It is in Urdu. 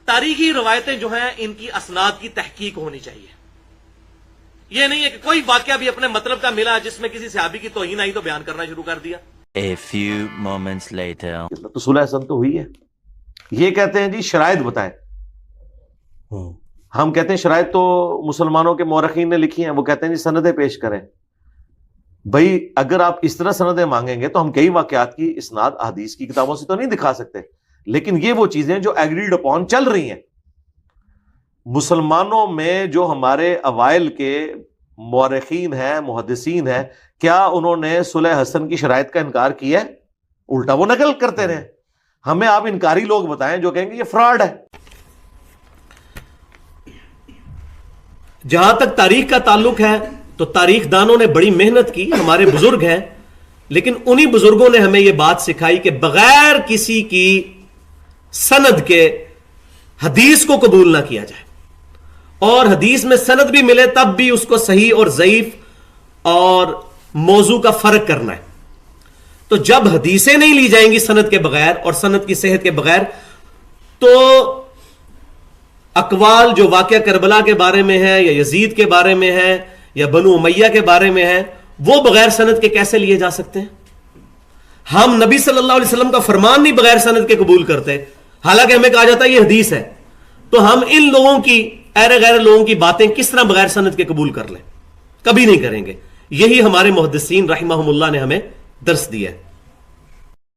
تاریخی روایتیں جو ہیں ان کی اسناد کی تحقیق ہونی چاہیے. یہ نہیں ہے کہ کوئی واقعہ بھی اپنے مطلب کا ملا جس میں کسی صحابی کی توہین آئی تو بیان کرنا شروع کر دیا. A few moments later. تو صلح حسن تو ہوئی ہے. یہ کہتے ہیں جی شرائط بتائیں. ہم کہتے ہیں شرائط تو مسلمانوں کے مورخین نے لکھی ہیں, وہ کہتے ہیں جی سندیں پیش کریں. بھائی اگر آپ اس طرح سندیں مانگیں گے تو ہم کئی واقعات کی اسناد احادیث کی کتابوں سے تو نہیں دکھا سکتے, لیکن یہ وہ چیزیں جو ایگریڈ اپون چل رہی ہیں. مسلمانوں میں جو ہمارے اوائل کے مورخین ہیں, محدثین ہیں, کیا انہوں نے صلح حسن کی شرائط کا انکار کیا ہے؟ الٹا وہ نقل کرتے رہے. ہمیں آپ انکاری لوگ بتائیں جو کہیں گے یہ فراڈ ہے. جہاں تک تاریخ کا تعلق ہے تو تاریخ دانوں نے بڑی محنت کی, ہمارے بزرگ ہیں, لیکن انہی بزرگوں نے ہمیں یہ بات سکھائی کہ بغیر کسی کی سند کے حدیث کو قبول نہ کیا جائے, اور حدیث میں سند بھی ملے تب بھی اس کو صحیح اور ضعیف اور موضوع کا فرق کرنا ہے. تو جب حدیثیں نہیں لی جائیں گی سند کے بغیر اور سند کی صحت کے بغیر, تو اقوال جو واقعہ کربلا کے بارے میں ہے یا یزید کے بارے میں ہے یا بنو امیہ کے بارے میں ہے, وہ بغیر سند کے کیسے لیے جا سکتے ہیں؟ ہم نبی صلی اللہ علیہ وسلم کا فرمان نہیں بغیر سند کے قبول کرتے, حالانکہ ہمیں کہا جاتا ہے یہ حدیث ہے. تو ہم ان لوگوں کی ایرے غیر لوگوں کی باتیں کس طرح بغیر سند کے قبول کر لیں؟ کبھی نہیں کریں گے. یہی ہمارے محدثین رحمہم اللہ نے ہمیں درس دیا ہے.